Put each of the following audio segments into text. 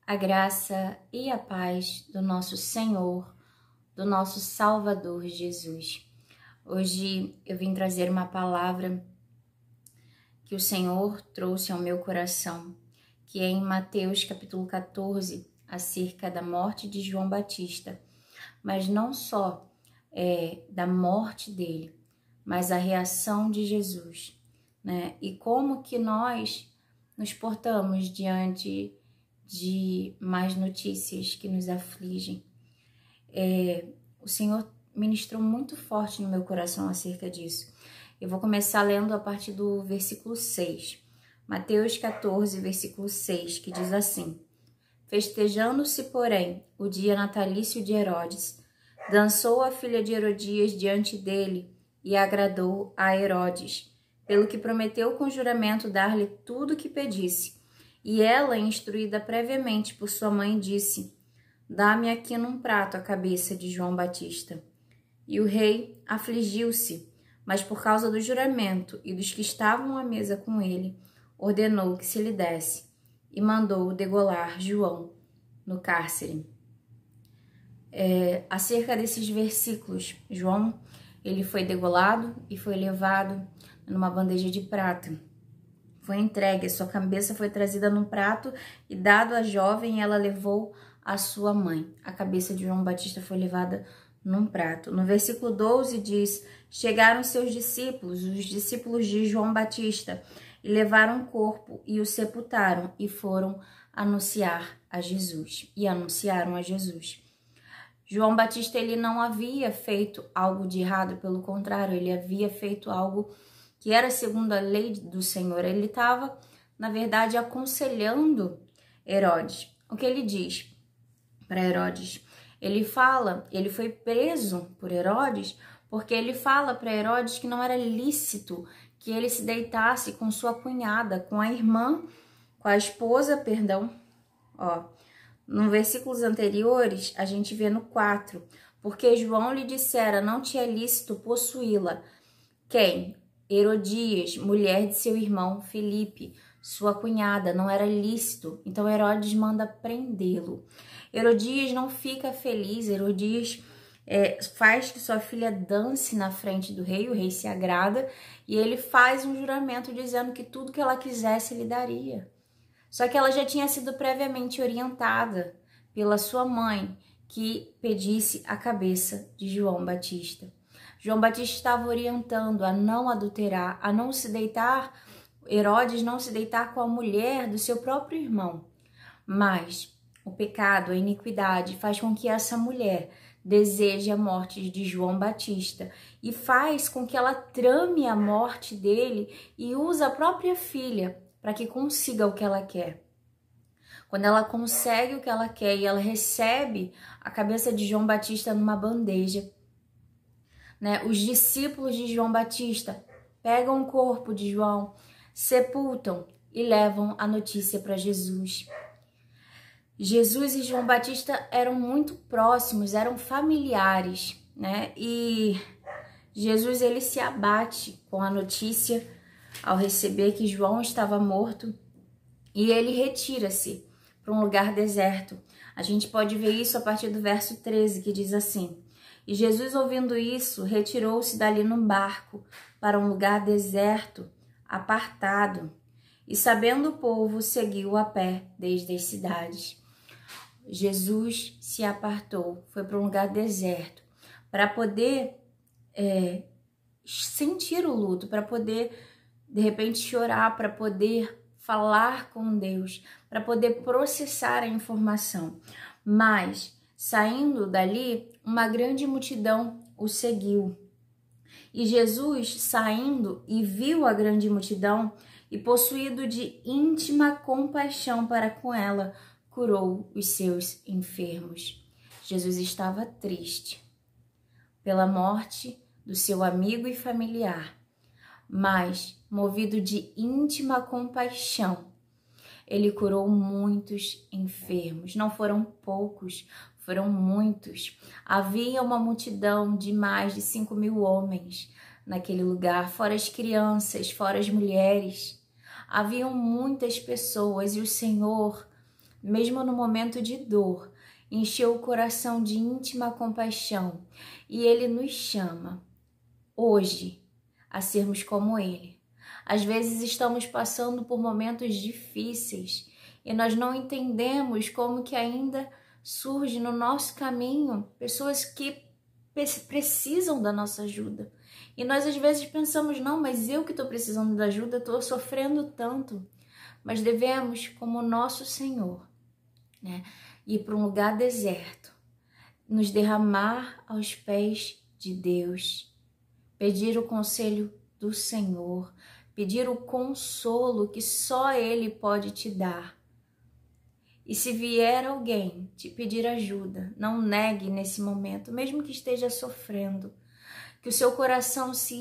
A graça e a paz do nosso Senhor, do nosso Salvador Jesus. Hoje eu vim trazer uma palavra que o Senhor trouxe ao meu coração, que é em Mateus capítulo 14, acerca da morte de João Batista, mas não só da morte dele, mas a reação de Jesus, né? E como que nós nos portamos diante de mais notícias que nos afligem. O Senhor ministrou muito forte no meu coração acerca disso. Eu vou começar lendo a partir do versículo 6. Mateus 14, versículo 6, que diz assim: Festejando-se, porém, o dia natalício de Herodes, dançou a filha de Herodias diante dele e agradou a Herodes, pelo que prometeu com juramento dar-lhe tudo o que pedisse. E ela, instruída previamente por sua mãe, disse: Dá-me aqui num prato a cabeça de João Batista. E o rei afligiu-se, mas por causa do juramento e dos que estavam à mesa com ele, ordenou que se lhe desse, e mandou degolar João no cárcere. Acerca desses versículos, João, ele foi degolado e foi levado numa bandeja de prata. Foi entregue, sua cabeça foi trazida num prato e dado à jovem, ela levou a sua mãe. A cabeça de João Batista foi levada num prato. No versículo 12 diz: Chegaram seus discípulos, os discípulos de João Batista, e levaram o corpo e o sepultaram e foram anunciar a Jesus. E anunciaram a Jesus. João Batista, ele não havia feito algo de errado, pelo contrário, ele havia feito algo que era segundo a lei do Senhor. Ele estava, na verdade, aconselhando Herodes. O que ele diz para Herodes? Ele foi preso por Herodes, porque ele fala para Herodes que não era lícito que ele se deitasse com sua cunhada, com a esposa, perdão. No versículos anteriores, a gente vê no 4, porque João lhe dissera, não te é lícito possuí-la. Quem? Herodias, mulher de seu irmão Filipe, sua cunhada, não era lícito. Então Herodes manda prendê-lo. Herodias não fica feliz, Herodias faz que sua filha dance na frente do rei, o rei se agrada, e ele faz um juramento dizendo que tudo que ela quisesse ele daria. Só que ela já tinha sido previamente orientada pela sua mãe, que pedisse a cabeça de João Batista. João Batista estava orientando a não adulterar, a não se deitar, Herodes não se deitar com a mulher do seu próprio irmão. Mas o pecado, a iniquidade, faz com que essa mulher deseje a morte de João Batista e faz com que ela trame a morte dele e use a própria filha para que consiga o que ela quer. Quando ela consegue o que ela quer e ela recebe a cabeça de João Batista numa bandeja, né? Os discípulos de João Batista pegam o corpo de João, sepultam e levam a notícia para Jesus. Jesus e João Batista eram muito próximos, eram familiares, né? E Jesus, ele se abate com a notícia ao receber que João estava morto e ele retira-se para um lugar deserto. A gente pode ver isso a partir do verso 13, que diz assim: E Jesus, ouvindo isso, retirou-se dali num barco para um lugar deserto, apartado, e sabendo o povo, seguiu a pé desde as cidades. Jesus se apartou, foi para um lugar deserto, para poder sentir o luto, para poder, de repente, chorar, para poder falar com Deus, para poder processar a informação. Mas, saindo dali, uma grande multidão o seguiu. E Jesus, saindo e viu a grande multidão, e possuído de íntima compaixão para com ela, curou os seus enfermos. Jesus estava triste pela morte do seu amigo e familiar, mas, movido de íntima compaixão, ele curou muitos enfermos. Não foram poucos, foram muitos. Havia uma multidão de mais de 5.000 homens naquele lugar, fora as crianças, fora as mulheres. Haviam muitas pessoas e o Senhor mesmo no momento de dor, encheu o coração de íntima compaixão, e Ele nos chama hoje a sermos como Ele. Às vezes estamos passando por momentos difíceis e nós não entendemos como que ainda surge no nosso caminho pessoas que precisam da nossa ajuda. E nós às vezes pensamos, não, mas eu que estou precisando da ajuda, estou sofrendo tanto. Mas devemos, como o nosso Senhor, né, ir para um lugar deserto, nos derramar aos pés de Deus, pedir o conselho do Senhor, pedir o consolo que só Ele pode te dar. E se vier alguém te pedir ajuda, não negue nesse momento, mesmo que esteja sofrendo. Que o seu coração se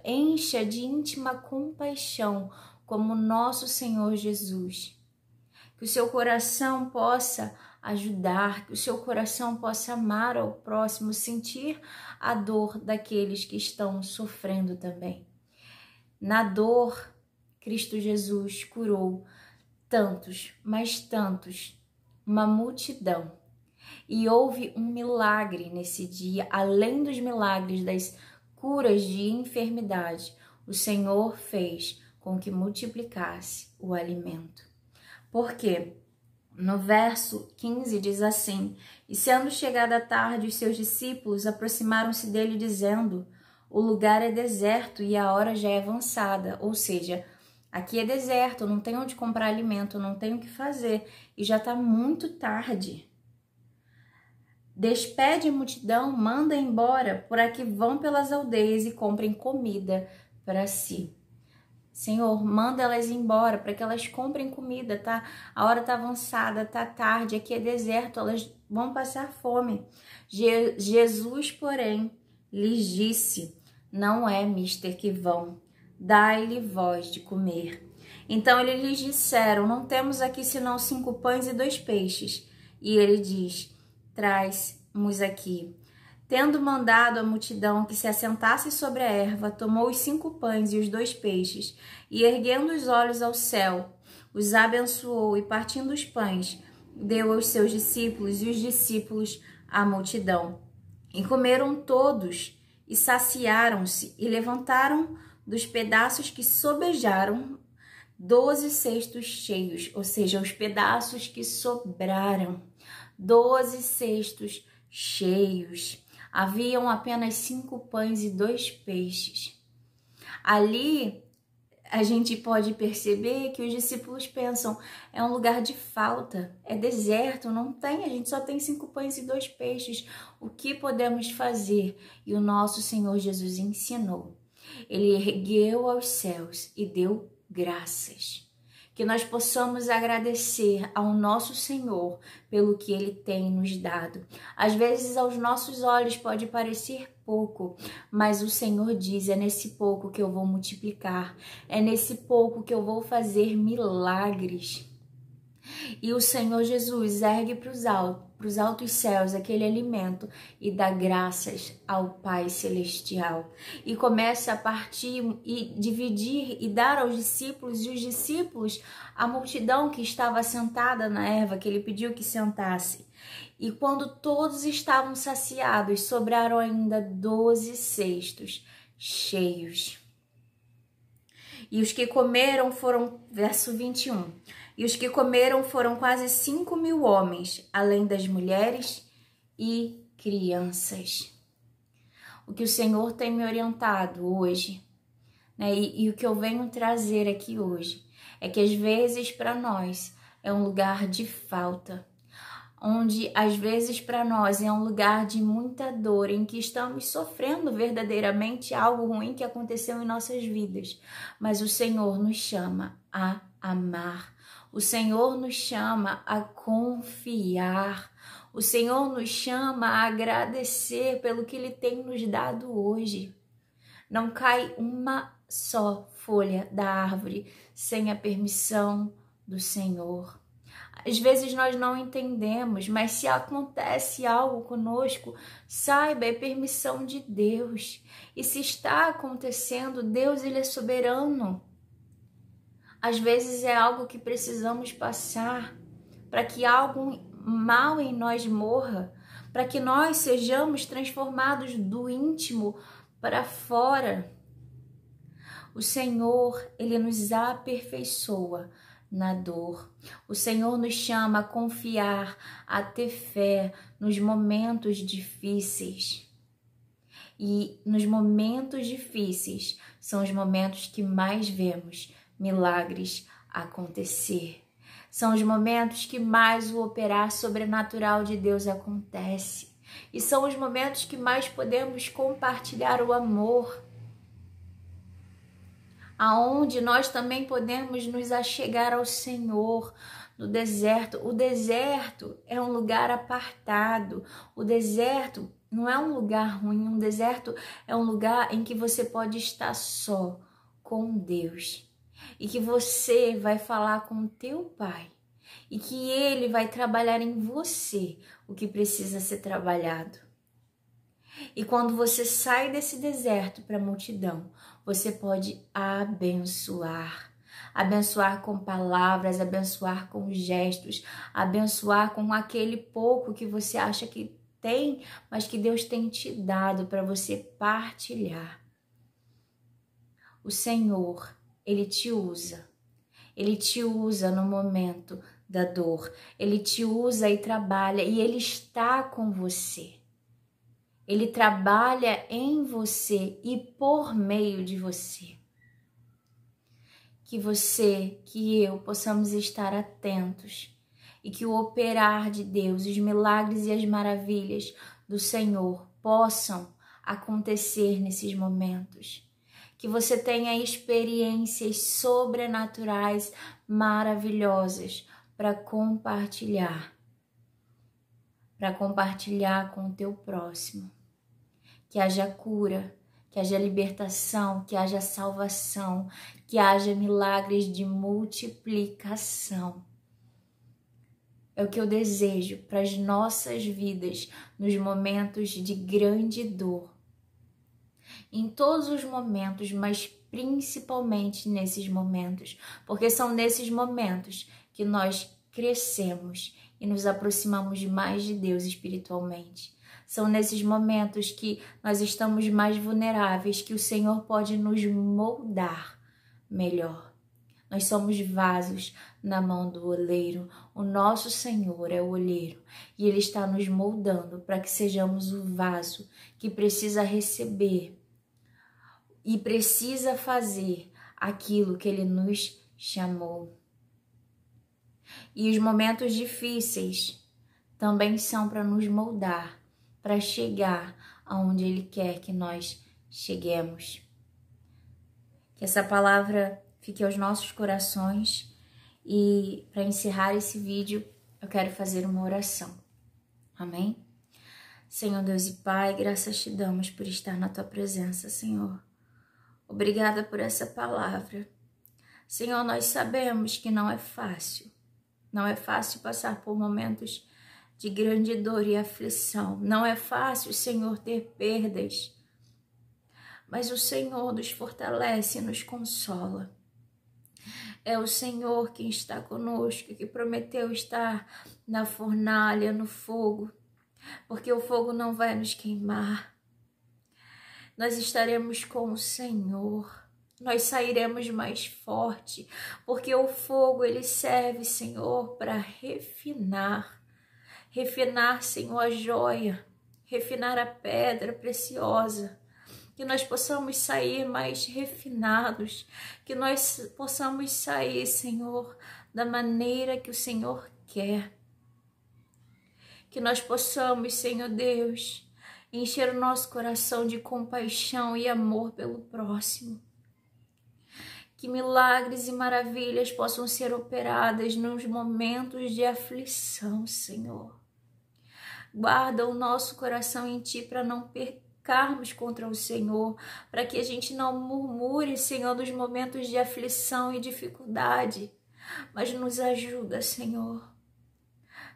encha de íntima compaixão, como nosso Senhor Jesus. Que o seu coração possa ajudar, que o seu coração possa amar ao próximo, sentir a dor daqueles que estão sofrendo também. Na dor, Cristo Jesus curou tantos, mas tantos, uma multidão. E houve um milagre nesse dia, além dos milagres das curas de enfermidade, o Senhor fez com que multiplicasse o alimento. Por quê? No verso 15 diz assim: E sendo chegada a tarde, os seus discípulos aproximaram-se dele dizendo: O lugar é deserto e a hora já é avançada, ou seja, aqui é deserto, não tem onde comprar alimento, não tem o que fazer e já está muito tarde. Despede a multidão, manda embora, para que vão pelas aldeias e comprem comida para si. Senhor, manda elas embora para que elas comprem comida, tá? A hora tá avançada, tá tarde, aqui é deserto, elas vão passar fome. Jesus, porém, lhes disse: Não é mister que vão, dai-lhe vós de comer. Então eles lhes disseram: Não temos aqui senão 5 pães e 2 peixes. E ele diz: Traz-nos aqui. Tendo mandado a multidão que se assentasse sobre a erva, tomou os 5 pães e os 2 peixes, e erguendo os olhos ao céu, os abençoou, e partindo os pães, deu aos seus discípulos, e os discípulos à multidão. E comeram todos, e saciaram-se, e levantaram dos pedaços que sobejaram 12 cestos cheios, ou seja, os pedaços que sobraram, 12 cestos cheios. Haviam apenas 5 pães e 2 peixes. Ali a gente pode perceber que os discípulos pensam: é um lugar de falta, é deserto, não tem, a gente só tem 5 pães e 2 peixes. O que podemos fazer? E o nosso Senhor Jesus ensinou. Ele ergueu aos céus e deu graças. Que nós possamos agradecer ao nosso Senhor pelo que Ele tem nos dado. Às vezes aos nossos olhos pode parecer pouco, mas o Senhor diz: é nesse pouco que eu vou multiplicar, é nesse pouco que eu vou fazer milagres. E o Senhor Jesus ergue para os altos céus aquele alimento e dá graças ao Pai Celestial. E começa a partir e dividir e dar aos discípulos, e os discípulos, a multidão que estava sentada na erva, que ele pediu que sentasse. E quando todos estavam saciados, sobraram ainda 12 cestos cheios. E os que comeram foram, verso 21, e os que comeram foram quase 5.000 homens, além das mulheres e crianças. O que o Senhor tem me orientado hoje, né, e o que eu venho trazer aqui hoje, é que às vezes para nós é um lugar de falta, onde às vezes para nós é um lugar de muita dor, em que estamos sofrendo verdadeiramente algo ruim que aconteceu em nossas vidas. Mas o Senhor nos chama a amar, o Senhor nos chama a confiar, o Senhor nos chama a agradecer pelo que Ele tem nos dado hoje. Não cai uma só folha da árvore sem a permissão do Senhor. Às vezes nós não entendemos, mas se acontece algo conosco, saiba, é permissão de Deus. E se está acontecendo, Deus, Ele é soberano. Às vezes é algo que precisamos passar para que algo mal em nós morra, para que nós sejamos transformados do íntimo para fora. O Senhor, Ele nos aperfeiçoa na dor. O Senhor nos chama a confiar, a ter fé nos momentos difíceis. E nos momentos difíceis são os momentos que mais vemos milagres acontecer. São os momentos que mais o operar sobrenatural de Deus acontece. E são os momentos que mais podemos compartilhar o amor, aonde nós também podemos nos achegar ao Senhor no deserto. O deserto é um lugar apartado. O deserto não é um lugar ruim. Um deserto é um lugar em que você pode estar só com Deus e que você vai falar com o teu Pai e que Ele vai trabalhar em você o que precisa ser trabalhado. E quando você sai desse deserto para a multidão, você pode abençoar. Abençoar com palavras, abençoar com gestos, abençoar com aquele pouco que você acha que tem, mas que Deus tem te dado para você partilhar. O Senhor, Ele te usa. Ele te usa no momento da dor. Ele te usa e trabalha e Ele está com você. Ele trabalha em você e por meio de você. Que você, que eu possamos estar atentos e que o operar de Deus, os milagres e as maravilhas do Senhor possam acontecer nesses momentos. Que você tenha experiências sobrenaturais maravilhosas para compartilhar com o teu próximo. Que haja cura, que haja libertação, que haja salvação, que haja milagres de multiplicação. É o que eu desejo para as nossas vidas nos momentos de grande dor. Em todos os momentos, mas principalmente nesses momentos, porque são nesses momentos que nós crescemos e nos aproximamos mais de Deus espiritualmente. São nesses momentos que nós estamos mais vulneráveis, que o Senhor pode nos moldar melhor. Nós somos vasos na mão do oleiro. O nosso Senhor é o oleiro e Ele está nos moldando para que sejamos o vaso que precisa receber e precisa fazer aquilo que Ele nos chamou. E os momentos difíceis também são para nos moldar, para chegar aonde Ele quer que nós cheguemos. Que essa palavra fique aos nossos corações e para encerrar esse vídeo eu quero fazer uma oração. Amém? Senhor Deus e Pai, graças te damos por estar na tua presença, Senhor. Obrigada por essa palavra. Senhor, nós sabemos que não é fácil. Não é fácil passar por momentos de grande dor e aflição. Não é fácil, Senhor, ter perdas. Mas o Senhor nos fortalece e nos consola. É o Senhor quem está conosco, que prometeu estar na fornalha, no fogo, porque o fogo não vai nos queimar. Nós estaremos com o Senhor. Nós sairemos mais forte, porque o fogo, ele serve, Senhor, para refinar. Refinar, Senhor, a joia, refinar a pedra preciosa. Que nós possamos sair mais refinados, que nós possamos sair, Senhor, da maneira que o Senhor quer. Que nós possamos, Senhor Deus, encher o nosso coração de compaixão e amor pelo próximo. Que milagres e maravilhas possam ser operadas nos momentos de aflição, Senhor. Guarda o nosso coração em Ti para não pecarmos contra o Senhor, para que a gente não murmure, Senhor, nos momentos de aflição e dificuldade, mas nos ajuda, Senhor.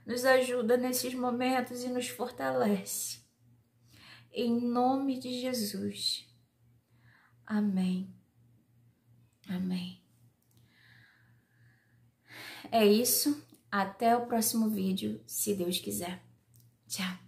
Nos ajuda nesses momentos e nos fortalece. Em nome de Jesus. Amém. Amém. É isso. Até o próximo vídeo, se Deus quiser. Tchau!